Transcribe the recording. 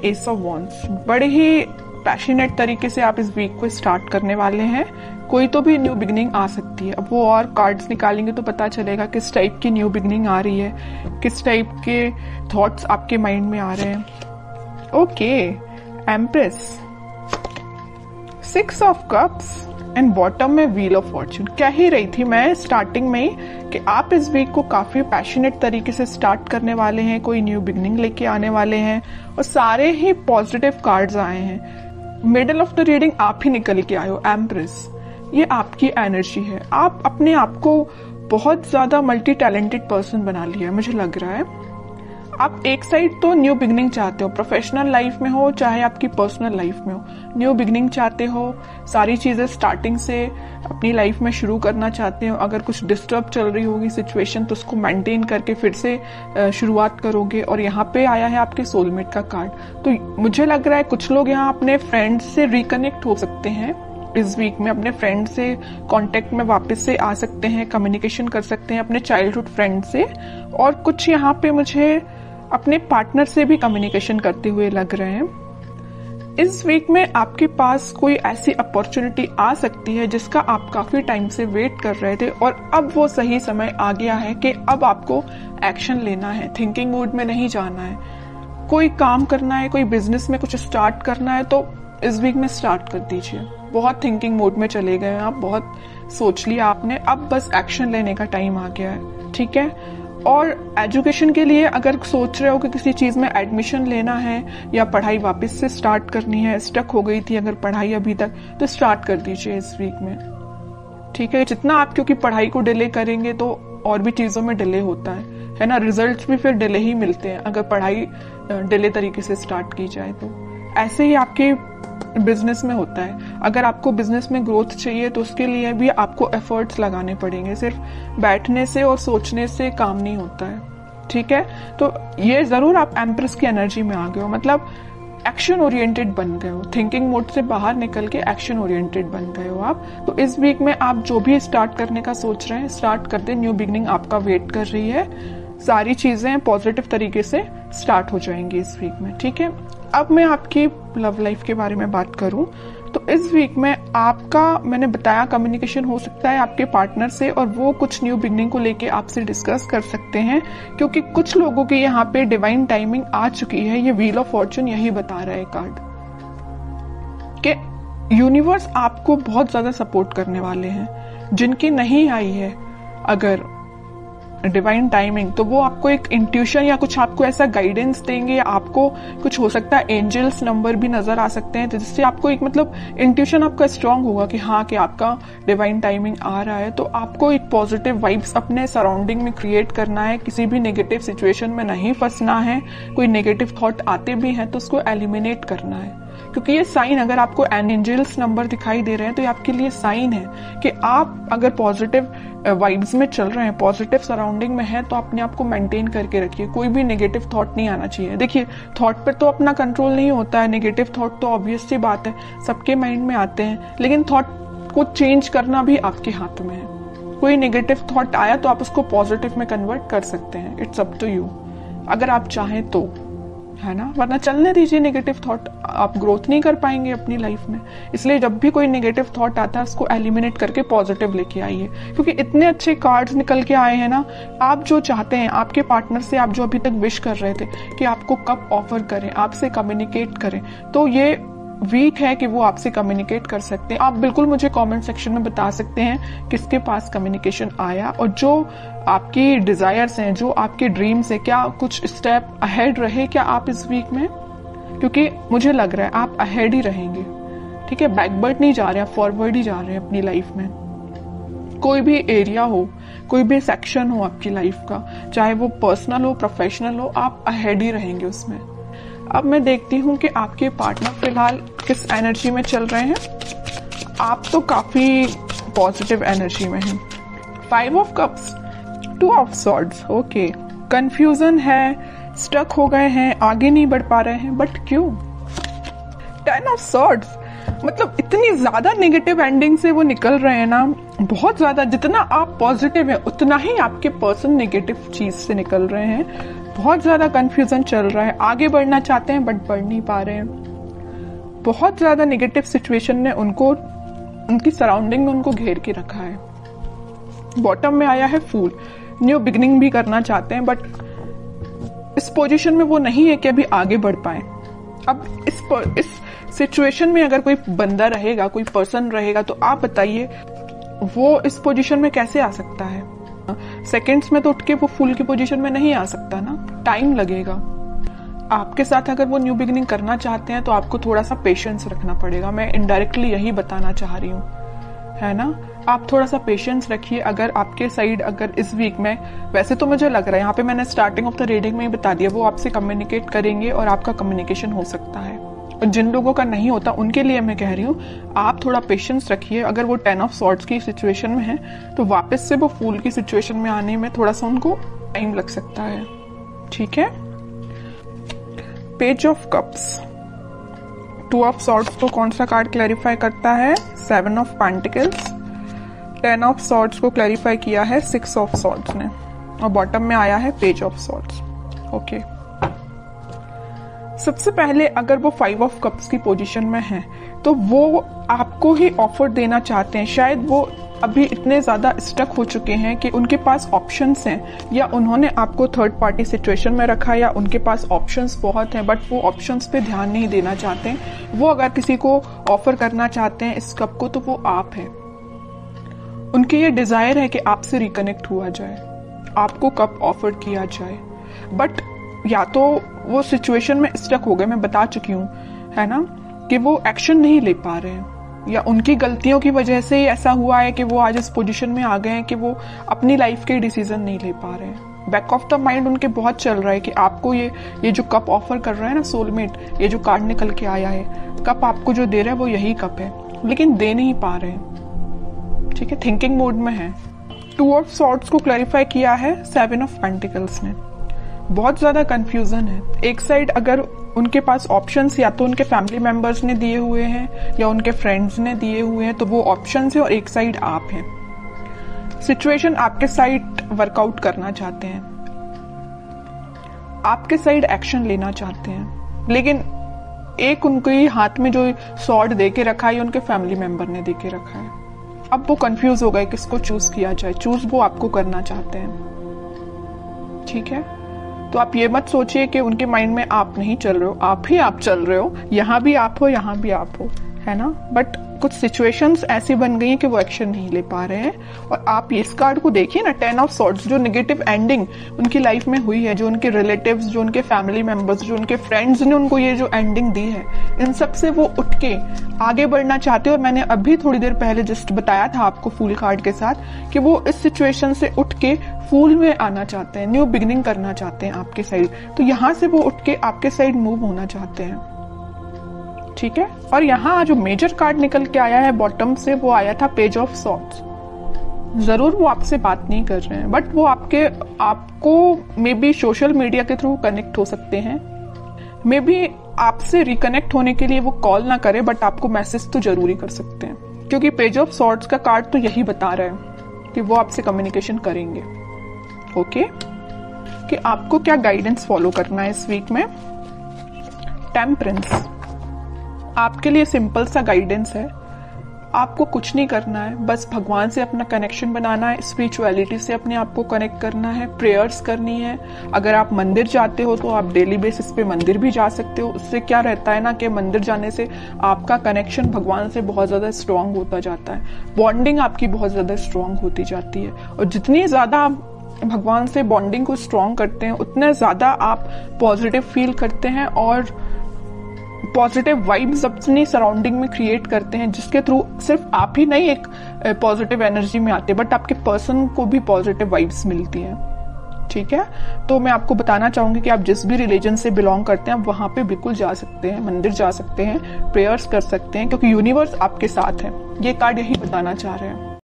S of wands. बड़े ही passionate तरीके से आप इस वीक को स्टार्ट करने वाले हैं। कोई तो भी न्यू बिगनिंग आ सकती है। अब वो और कार्ड्स निकालेंगे तो पता चलेगा किस टाइप की न्यू बिगनिंग आ रही है, किस टाइप के थॉट्स आपके माइंड में आ रहे हैं। Okay, empress, 6 of cups and bottom में व्हील ऑफ फॉर्चून। कह ही रही थी मैं स्टार्टिंग में ही कि आप इस वीक को काफी पैशनेट तरीके से स्टार्ट करने वाले हैं, कोई न्यू बिगनिंग लेके आने वाले हैं, और सारे ही पॉजिटिव कार्ड्स आए हैं। मिडल ऑफ द रीडिंग आप ही निकल के आए हो, एम्प्रेस। ये आपकी एनर्जी है। आप अपने आप को बहुत ज्यादा मल्टी टैलेंटेड पर्सन बना लिया है, मुझे लग रहा है। आप एक साइड तो न्यू बिगनिंग चाहते हो, प्रोफेशनल लाइफ में हो चाहे आपकी पर्सनल लाइफ में हो, न्यू बिगनिंग चाहते हो, सारी चीजें स्टार्टिंग से अपनी लाइफ में शुरू करना चाहते हो। अगर कुछ डिस्टर्ब चल रही होगी सिचुएशन तो उसको मेंटेन करके फिर से शुरुआत करोगे। और यहाँ पे आया है आपके सोलमेट का कार्ड। तो मुझे लग रहा है कुछ लोग यहाँ अपने फ्रेंड्स से रिकनेक्ट हो सकते हैं इस वीक में, अपने फ्रेंड से कांटेक्ट में वापस से आ सकते हैं, कम्युनिकेशन कर सकते हैं अपने चाइल्डहुड फ्रेंड से। और कुछ यहाँ पे मुझे अपने पार्टनर से भी कम्युनिकेशन करते हुए लग रहे हैं। इस वीक में आपके पास कोई ऐसी अपॉर्चुनिटी आ सकती है जिसका आप काफी टाइम से वेट कर रहे थे और अब वो सही समय आ गया है कि अब आपको एक्शन लेना है, थिंकिंग मोड में नहीं जाना है। कोई काम करना है, कोई बिजनेस में कुछ स्टार्ट करना है तो इस वीक में स्टार्ट कर दीजिए। बहुत थिंकिंग मोड में चले गए हैं आप, बहुत सोच लिया आपने, अब बस एक्शन लेने का टाइम आ गया है, ठीक है। और एजुकेशन के लिए अगर सोच रहे हो कि किसी चीज में एडमिशन लेना है या पढ़ाई वापस से स्टार्ट करनी है, स्टक हो गई थी अगर पढ़ाई अभी तक, तो स्टार्ट कर दीजिए इस वीक में, ठीक है। जितना आप क्योंकि पढ़ाई को डिले करेंगे तो और भी चीजों में डिले होता है ना, रिजल्ट्स भी फिर डिले ही मिलते हैं अगर पढ़ाई डिले तरीके से स्टार्ट की जाए तो। ऐसे ही आपके बिजनेस में होता है। अगर आपको बिजनेस में ग्रोथ चाहिए तो उसके लिए भी आपको एफर्ट्स लगाने पड़ेंगे, सिर्फ बैठने से और सोचने से काम नहीं होता है, ठीक है। तो ये जरूर आप एम्प्रेस की एनर्जी में आ गए हो, मतलब एक्शन ओरिएंटेड बन गए हो, थिंकिंग मोड से बाहर निकल के एक्शन ओरिएंटेड बन गए हो आप। तो इस वीक में आप जो भी स्टार्ट करने का सोच रहे हैं स्टार्ट कर दे, न्यू बिगनिंग आपका वेट कर रही है। सारी चीजें पॉजिटिव तरीके से स्टार्ट हो जाएंगी इस वीक में, ठीक है। अब मैं आपकी लव लाइफ के बारे में बात करूं तो इस वीक में आपका, मैंने बताया, कम्युनिकेशन हो सकता है आपके पार्टनर से और वो कुछ न्यू बिगनिंग को लेके आपसे डिस्कस कर सकते हैं, क्योंकि कुछ लोगों की यहाँ पे डिवाइन टाइमिंग आ चुकी है। ये व्हील ऑफ फॉर्चून यही बता रहा है कार्ड कि यूनिवर्स आपको बहुत ज्यादा सपोर्ट करने वाले हैं। जिनकी नहीं आई है अगर डिवाइन टाइमिंग, तो वो आपको एक इंट्यूशन या कुछ आपको ऐसा गाइडेंस देंगे। आपको कुछ हो सकता है एंजल्स नंबर भी नजर आ सकते हैं, तो जिससे आपको एक मतलब इंट्यूशन आपका स्ट्रांग होगा कि हाँ कि आपका डिवाइन टाइमिंग आ रहा है। तो आपको एक पॉजिटिव वाइब्स अपने सराउंडिंग में क्रिएट करना है, किसी भी नेगेटिव सिचुएशन में नहीं फंसना है। कोई नेगेटिव थॉट आते भी हैं तो उसको एलिमिनेट करना है, क्योंकि ये साइन, अगर आपको एंजल्स नंबर दिखाई दे रहे हैं तो ये आपके लिए साइन है कि आप अगर पॉजिटिव वाइब्स में चल रहे हैं, पॉजिटिव सराउंडिंग में है, तो अपने आप को मेंटेन करके रखिए। कोई भी नेगेटिव थॉट नहीं आना चाहिए। देखिए, थॉट पे तो अपना कंट्रोल नहीं होता है, नेगेटिव थॉट तो ऑब्वियस सी बात है सबके माइंड में आते हैं, लेकिन थॉट को चेंज करना भी आपके हाथ में है। कोई नेगेटिव थॉट आया तो आप उसको पॉजिटिव में कन्वर्ट कर सकते हैं, इट्स अप टू यू, अगर आप चाहें तो, है ना। वरना चलने दीजिए नेगेटिव थॉट, आप ग्रोथ नहीं कर पाएंगे अपनी लाइफ में। इसलिए जब भी कोई नेगेटिव थॉट आता है उसको एलिमिनेट करके पॉजिटिव लेके आइए, क्योंकि इतने अच्छे कार्ड्स निकल के आए हैं ना। आप जो चाहते हैं आपके पार्टनर से, आप जो अभी तक विश कर रहे थे कि आपको कब ऑफर करें, आपसे कम्युनिकेट करें, तो ये वीक है कि वो आपसे कम्युनिकेट कर सकते हैं। आप बिल्कुल मुझे कमेंट सेक्शन में बता सकते हैं किसके पास कम्युनिकेशन आया, और जो आपकी डिजायर्स हैं, जो आपके ड्रीम्स हैं, क्या कुछ स्टेप अहेड रहे क्या आप इस वीक में, क्योंकि मुझे लग रहा है आप अहेड ही रहेंगे, ठीक है। बैकवर्ड नहीं जा रहे हैं, फॉरवर्ड ही जा रहे हैं अपनी लाइफ में। कोई भी एरिया हो, कोई भी सेक्शन हो आपकी लाइफ का, चाहे वो पर्सनल हो, प्रोफेशनल हो, आप अहेड ही रहेंगे उसमें। अब मैं देखती हूँ कि आपके पार्टनर फिलहाल किस एनर्जी में चल रहे हैं। आप तो काफी पॉजिटिव एनर्जी में हैं। 5 of cups, 2 of swords, okay. Confusion है, स्टक हो गए हैं, आगे नहीं बढ़ पा रहे हैं, बट क्यों? 10 ऑफ सॉर्ड्स, मतलब इतनी ज्यादा नेगेटिव एंडिंग से वो निकल रहे हैं ना, बहुत ज्यादा। जितना आप पॉजिटिव है उतना ही आपके पर्सन नेगेटिव चीज से निकल रहे हैं। बहुत ज्यादा कंफ्यूजन चल रहा है, आगे बढ़ना चाहते हैं बट बढ़ नहीं पा रहे हैं। बहुत ज्यादा नेगेटिव सिचुएशन ने उनको, उनकी सराउंडिंग में उनको घेर के रखा है। बॉटम में आया है फूल, न्यू बिगनिंग भी करना चाहते हैं बट इस पोजीशन में वो नहीं है कि अभी आगे बढ़ पाए। अब इस सिचुएशन में अगर कोई बंदा रहेगा, कोई पर्सन रहेगा, तो आप बताइए वो इस पोजीशन में कैसे आ सकता है? सेकंड्स में तो उठ के वो फूल की पोजीशन में नहीं आ सकता ना, टाइम लगेगा। आपके साथ अगर वो न्यू बिगिनिंग करना चाहते हैं तो आपको थोड़ा सा पेशेंस रखना पड़ेगा। मैं इनडायरेक्टली यही बताना चाह रही हूँ, है ना। आप थोड़ा सा पेशेंस रखिए। अगर आपके साइड अगर इस वीक में, वैसे तो मुझे लग रहा है यहाँ पे मैंने स्टार्टिंग ऑफ द रीडिंग में ही बता दिया, वो आपसे कम्युनिकेट करेंगे और आपका कम्युनिकेशन हो सकता है। और जिन लोगों का नहीं होता उनके लिए मैं कह रही हूँ आप थोड़ा पेशेंस रखिए। अगर वो 10 ऑफ सॉर्ड्स की सिचुएशन में है तो वापस से वो फूल की सिचुएशन में आने में थोड़ा सा उनको टाइम लग सकता है, ठीक है। Page of cups, 2 of swords को कौन सा कार्ड क्लैरिफाई करता है? 7 ऑफ पेंटिकल्स। 10 ऑफ सॉर्ड्स को क्लैरिफाई किया है 6 ऑफ सॉर्ड्स ने, और बॉटम में आया है पेज ऑफ सॉर्ड्स। ओके, सबसे पहले अगर वो 5 ऑफ कप्स की पोजीशन में है तो वो आपको ही ऑफर देना चाहते हैं। शायद वो अभी इतने ज्यादा स्टक हो चुके हैं कि उनके पास ऑप्शंस हैं, या उन्होंने आपको थर्ड पार्टी सिचुएशन में रखा, या उनके पास ऑप्शंस बहुत हैं बट वो ऑप्शंस पे ध्यान नहीं देना चाहते हैं। वो अगर किसी को ऑफर करना चाहते हैं इस कप को तो वो आप है। उनकी ये डिजायर है कि आपसे रिकनेक्ट हुआ जाए, आपको कप ऑफर किया जाए, बट या तो वो सिचुएशन में स्टक हो गए, मैं बता चुकी हूँ, है ना, कि वो एक्शन नहीं ले पा रहे हैं, या उनकी गलतियों की वजह से ही ऐसा हुआ है कि वो आज इस पोजीशन में आ गए हैं कि वो अपनी लाइफ के डिसीजन नहीं ले पा रहे हैं। बैक ऑफ द माइंड उनके बहुत चल रहा है कि आपको ये जो कप ऑफर कर रहा है ना सोलमेट, ये जो कार्ड निकल के आया है, कप आपको जो दे रहा है वो यही कप है, लेकिन दे नहीं पा रहे हैं, ठीक है, थिंकिंग मोड में है। 2 ऑफ सॉर्ड्स को क्लैरिफाई किया है 7 ऑफ पेंटिकल्स ने। बहुत ज्यादा कंफ्यूजन है। एक साइड अगर उनके पास ऑप्शंस या तो उनके फैमिली मेंबर्स ने दिए हुए हैं या उनके फ्रेंड्स ने दिए हुए हैं तो वो ऑप्शंस है, और एक साइड आप हैं। सिचुएशन आपके साइड वर्कआउट करना चाहते हैं, आपके साइड एक्शन लेना चाहते हैं, लेकिन एक उनके हाथ में जो सॉर्ड दे के रखा है उनके फैमिली मेंबर ने दे के रखा है। अब वो कंफ्यूज हो गए किसको चूज किया जाए। चूज वो आपको करना चाहते हैं, ठीक है। तो आप ये मत सोचिए कि उनके माइंड में आप नहीं चल रहे हो, आप ही आप चल रहे हो, यहाँ भी आप हो, यहाँ भी आप हो, है ना। बट कुछ सिचुएशंस ऐसी बन गई हैं कि वो एक्शन नहीं ले पा रहे हैं। और आप इस कार्ड को देखिए ना, 10 ऑफ सॉर्ड्स, जो नेगेटिव एंडिंग उनकी लाइफ में हुई है, जो उनके रिलेटिव्स, जो उनके फैमिली मेंबर्स, जो उनके फ्रेंड्स ने उनको ये जो एंडिंग दी है, इन सब से वो उठ के आगे बढ़ना चाहते हैं। और मैंने अभी थोड़ी देर पहले जस्ट बताया था आपको फूल कार्ड के साथ कि वो इस सिचुएशन से उठ के फूल में आना चाहते हैं, न्यू बिगिनिंग करना चाहते हैं आपके साइड। तो यहाँ से वो उठ के आपके साइड मूव होना चाहते हैं, ठीक है। और यहाँ जो मेजर कार्ड निकल के आया है बॉटम से, वो आया था पेज ऑफ सॉर्ड्स। जरूर वो आपसे बात नहीं कर रहे हैं, बट वो आपको मे बी सोशल मीडिया के थ्रू कनेक्ट हो सकते हैं। मे बी आपसे रिकनेक्ट होने के लिए वो कॉल ना करे, बट आपको मैसेज तो जरूरी कर सकते हैं, क्योंकि पेज ऑफ सॉर्ड्स का कार्ड तो यही बता रहा है कि वो आपसे कम्युनिकेशन करेंगे। ओके, कि आपको क्या गाइडेंस फॉलो करना है इस वीक में। टेम्परेंस आपके लिए सिंपल सा गाइडेंस है। आपको कुछ नहीं करना है, बस भगवान से अपना कनेक्शन बनाना है, स्पिरिचुअलिटी से अपने आप को कनेक्ट करना है, प्रेयर्स करनी है। अगर आप मंदिर जाते हो तो आप डेली बेसिस पे मंदिर भी जा सकते हो। उससे क्या रहता है ना कि मंदिर जाने से आपका कनेक्शन भगवान से बहुत ज्यादा स्ट्रांग होता जाता है, बॉन्डिंग आपकी बहुत ज्यादा स्ट्रांग होती जाती है। और जितनी ज्यादा आप भगवान से बॉन्डिंग को स्ट्रांग करते हैं उतने ज्यादा आप पॉजिटिव फील करते हैं और पॉजिटिव वाइब्स अपनी सराउंडिंग में क्रिएट करते हैं, जिसके थ्रू सिर्फ आप ही नहीं एक पॉजिटिव एनर्जी में आते, बट आपके पर्सन को भी पॉजिटिव वाइब्स मिलती हैं, ठीक है। तो मैं आपको बताना चाहूंगी कि आप जिस भी रिलीजन से बिलोंग करते हैं आप वहां पे बिल्कुल जा सकते हैं, मंदिर जा सकते हैं, प्रेयर्स कर सकते हैं, क्योंकि यूनिवर्स आपके साथ है। ये कार्ड यही बताना चाह रहे हैं।